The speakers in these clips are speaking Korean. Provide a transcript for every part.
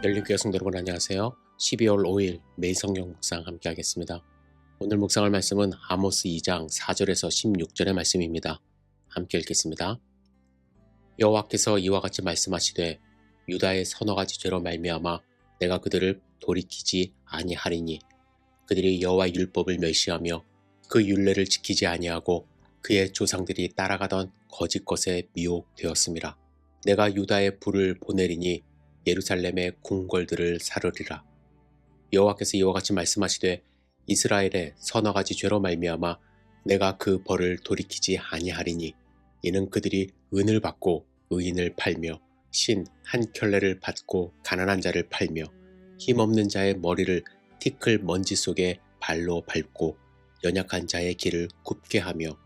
열린교회 성도 여러분 안녕하세요. 12월 5일 매일 성경 묵상 함께 하겠습니다. 오늘 묵상할 말씀은 아모스 2장 4절에서 16절의 말씀입니다. 함께 읽겠습니다. 여호와께서 이와 같이 말씀하시되 유다의 서너 가지 죄로 말미암아 내가 그들을 돌이키지 아니하리니 그들이 여호와의 율법을 멸시하며 그 율례를 지키지 아니하고 그의 조상들이 따라가던 거짓 것에 미혹되었음이라. 내가 유다에 불을 보내리니 예루살렘의 궁궐들을 사르리라. 여호와께서 이와 같이 말씀하시되 이스라엘의 서너 가지 죄로 말미암아 내가 그 벌을 돌이키지 아니하리니 이는 그들이 은을 받고 의인을 팔며 신 한 켤레를 받고 가난한 자를 팔며 힘없는 자의 머리를 티끌 먼지 속에 발로 밟고 연약한 자의 길을 굽게 하며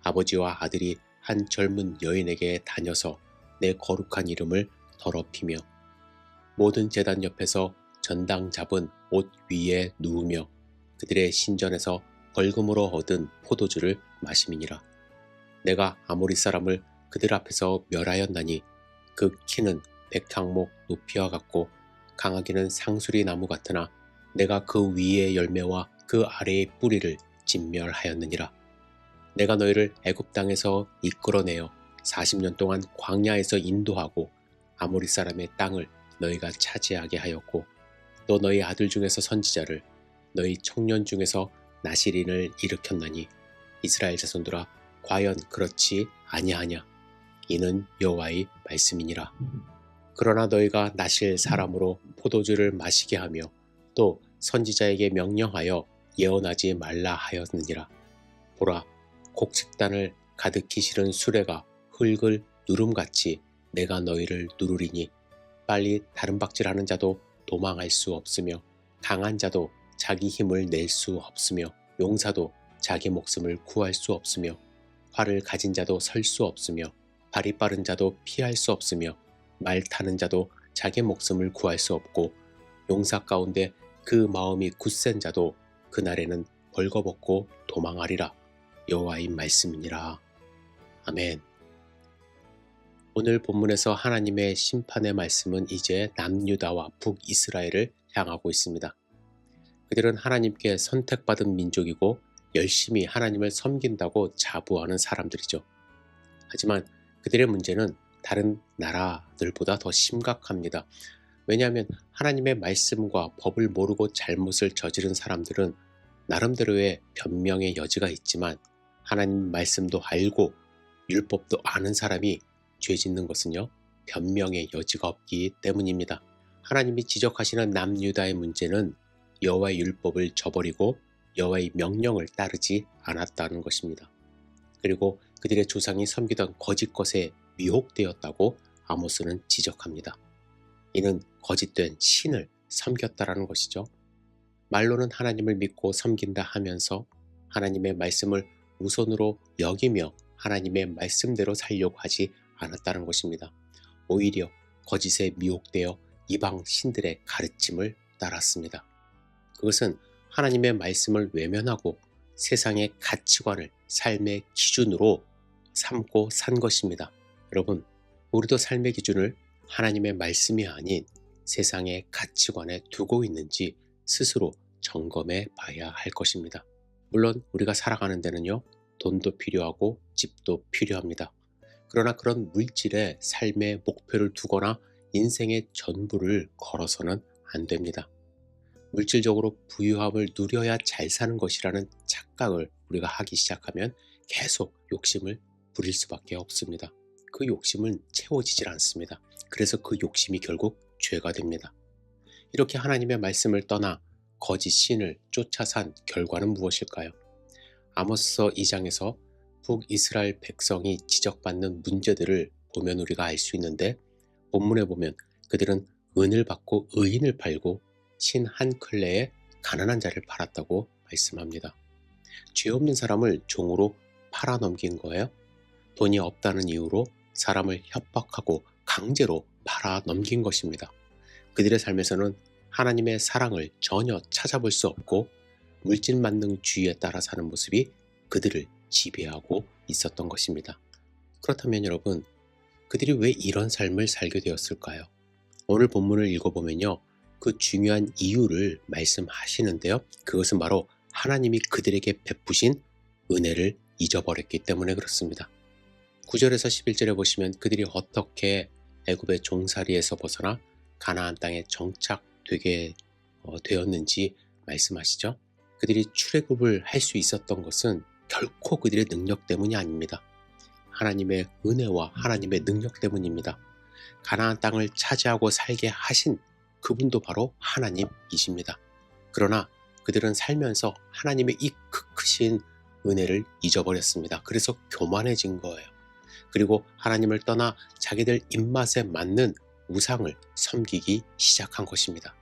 아버지와 아들이 한 젊은 여인에게 다녀서 내 거룩한 이름을 더럽히며 모든 제단 옆에서 전당 잡은 옷 위에 누우며 그들의 신전에서 벌금으로 얻은 포도주를 마심이니라. 내가 아모리 사람을 그들 앞에서 멸하였나니 그 키는 백향목 높이와 같고 강하기는 상수리 나무 같으나 내가 그 위의 열매와 그 아래의 뿌리를 진멸하였느니라. 내가 너희를 애굽 땅에서 이끌어내어 40년 동안 광야에서 인도하고 아모리 사람의 땅을 너희가 차지하게 하였고 또 너희 아들 중에서 선지자를 너희 청년 중에서 나실인을 일으켰나니 이스라엘 자손들아 과연 그렇지 아니하냐. 이는 여호와의 말씀이니라. 그러나 너희가 나실 사람으로 포도주를 마시게 하며 또 선지자에게 명령하여 예언하지 말라 하였느니라. 보라, 곡식단을 가득히 실은 수레가 흙을 누름같이 내가 너희를 누르리니 빨리 다름박질하는 자도 도망할 수 없으며 강한 자도 자기 힘을 낼 수 없으며 용사도 자기 목숨을 구할 수 없으며 활을 가진 자도 설 수 없으며 발이 빠른 자도 피할 수 없으며 말 타는 자도 자기 목숨을 구할 수 없고 용사 가운데 그 마음이 굳센 자도 그날에는 벌거벗고 도망하리라. 여호와의 말씀이니라. 아멘. 오늘 본문에서 하나님의 심판의 말씀은 이제 남유다와 북이스라엘을 향하고 있습니다. 그들은 하나님께 선택받은 민족이고 열심히 하나님을 섬긴다고 자부하는 사람들이죠. 하지만 그들의 문제는 다른 나라들보다 더 심각합니다. 왜냐하면 하나님의 말씀과 법을 모르고 잘못을 저지른 사람들은 나름대로의 변명의 여지가 있지만 하나님 말씀도 알고 율법도 아는 사람이 죄 짓는 것은요, 변명의 여지가 없기 때문입니다. 하나님이 지적하시는 남유다의 문제는 여호와의 율법을 저버리고 여호와의 명령을 따르지 않았다는 것입니다. 그리고 그들의 조상이 섬기던 거짓 것에 미혹되었다고 아모스는 지적합니다. 이는 거짓된 신을 섬겼다라는 것이죠. 말로는 하나님을 믿고 섬긴다 하면서 하나님의 말씀을 우선으로 여기며 하나님의 말씀대로 살려고 하지 않았다는 것입니다. 오히려 거짓에 미혹되어 이방 신들의 가르침을 따랐습니다. 그것은 하나님의 말씀을 외면하고 세상의 가치관을 삶의 기준으로 삼고 산 것입니다. 여러분, 우리도 삶의 기준을 하나님의 말씀이 아닌 세상의 가치관에 두고 있는지 스스로 점검해 봐야 할 것입니다. 물론 우리가 살아가는 데는요, 돈도 필요하고 집도 필요합니다. 그러나 그런 물질에 삶의 목표를 두거나 인생의 전부를 걸어서는 안 됩니다. 물질적으로 부유함을 누려야 잘 사는 것이라는 착각을 우리가 하기 시작하면 계속 욕심을 부릴 수밖에 없습니다. 그 욕심은 채워지질 않습니다. 그래서 그 욕심이 결국 죄가 됩니다. 이렇게 하나님의 말씀을 떠나 거짓 신을 쫓아 산 결과는 무엇일까요? 아모스서 2장에서 북이스라엘 백성이 지적받는 문제들을 보면 우리가 알 수 있는데, 본문에 보면 그들은 은을 받고 의인을 팔고 신 한 클레에 가난한 자를 팔았다고 말씀합니다. 죄 없는 사람을 종으로 팔아넘긴 거예요. 돈이 없다는 이유로 사람을 협박하고 강제로 팔아넘긴 것입니다. 그들의 삶에서는 하나님의 사랑을 전혀 찾아볼 수 없고 물질 만능주의에 따라 사는 모습이 그들을 지배하고 있었던 것입니다. 그렇다면 여러분, 그들이 왜 이런 삶을 살게 되었을까요? 오늘 본문을 읽어보면요. 그 중요한 이유를 말씀하시는데요. 그것은 바로 하나님이 그들에게 베푸신 은혜를 잊어버렸기 때문에 그렇습니다. 9절에서 11절에 보시면 그들이 어떻게 애굽의 종살이에서 벗어나 가나안 땅에 정착되게 되었는지 말씀하시죠. 그들이 출애굽을 할 수 있었던 것은 결코 그들의 능력 때문이 아닙니다. 하나님의 은혜와 하나님의 능력 때문입니다. 가나안 땅을 차지하고 살게 하신 그분도 바로 하나님이십니다. 그러나 그들은 살면서 하나님의 이 크신 은혜를 잊어버렸습니다. 그래서 교만해진 거예요. 그리고 하나님을 떠나 자기들 입맛에 맞는 우상을 섬기기 시작한 것입니다.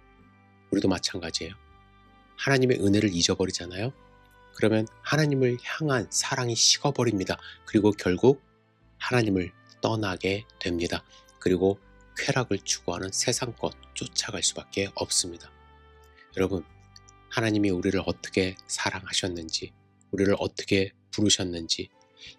우리도 마찬가지예요. 하나님의 은혜를 잊어버리잖아요. 그러면 하나님을 향한 사랑이 식어버립니다. 그리고 결국 하나님을 떠나게 됩니다. 그리고 쾌락을 추구하는 세상 것 쫓아갈 수밖에 없습니다. 여러분, 하나님이 우리를 어떻게 사랑하셨는지, 우리를 어떻게 부르셨는지,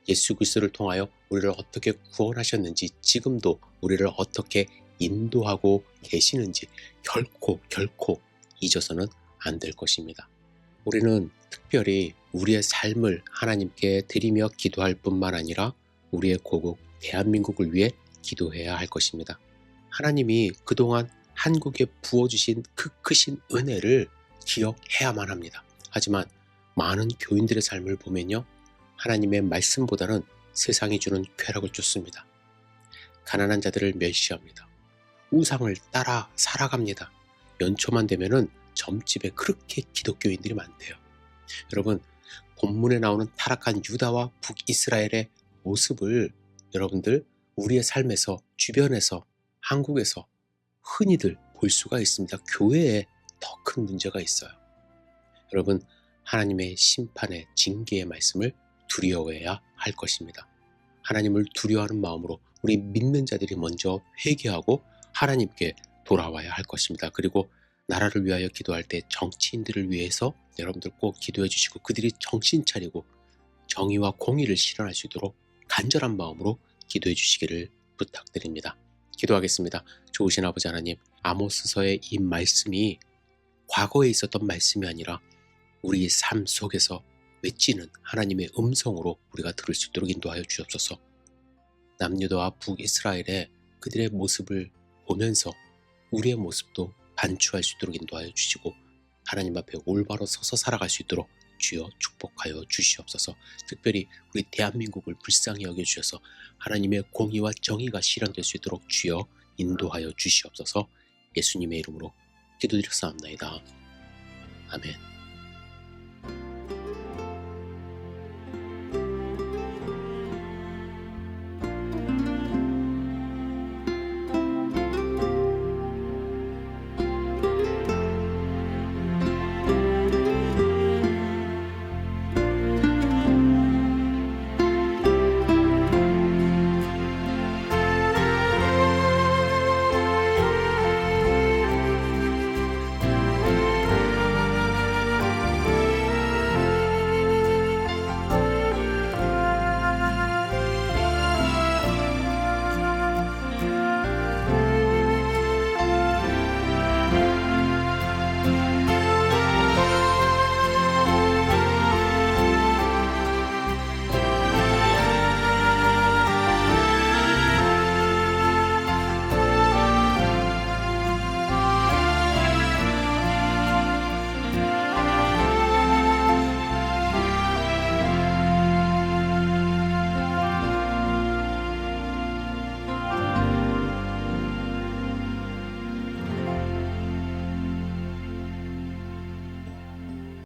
예수 그리스도를 통하여 우리를 어떻게 구원하셨는지, 지금도 우리를 어떻게 인도하고 계시는지 결코 잊어서는 안 될 것입니다. 우리는 특별히 우리의 삶을 하나님께 드리며 기도할 뿐만 아니라 우리의 고국 대한민국을 위해 기도해야 할 것입니다. 하나님이 그동안 한국에 부어주신 그 크신 은혜를 기억해야만 합니다. 하지만 많은 교인들의 삶을 보면요, 하나님의 말씀보다는 세상이 주는 쾌락을 쫓습니다. 가난한 자들을 멸시합니다. 우상을 따라 살아갑니다. 연초만 되면은 점집에 그렇게 기독교인들이 많대요. 여러분, 본문에 나오는 타락한 유다와 북이스라엘의 모습을 여러분들 우리의 삶에서, 주변에서, 한국에서 흔히들 볼 수가 있습니다. 교회에 더 큰 문제가 있어요. 여러분, 하나님의 심판의 징계의 말씀을 두려워해야 할 것입니다. 하나님을 두려워하는 마음으로 우리 믿는 자들이 먼저 회개하고 하나님께 돌아와야 할 것입니다. 그리고 나라를 위하여 기도할 때 정치인들을 위해서 여러분들 꼭 기도해 주시고 그들이 정신 차리고 정의와 공의를 실현할 수 있도록 간절한 마음으로 기도해 주시기를 부탁드립니다. 기도하겠습니다. 좋으신 아버지 하나님, 아모스서의 이 말씀이 과거에 있었던 말씀이 아니라 우리 삶 속에서 외치는 하나님의 음성으로 우리가 들을 수 있도록 인도하여 주옵소서. 남유다와 북이스라엘의 그들의 모습을 보면서 우리의 모습도 반추할 수 있도록 인도하여 주시고 하나님 앞에 올바로 서서 살아갈 수 있도록 주여 축복하여 주시옵소서. 특별히 우리 대한민국을 불쌍히 여겨주셔서 하나님의 공의와 정의가 실현될 수 있도록 주여 인도하여 주시옵소서. 예수님의 이름으로 기도드렸사옵나이다. 아멘.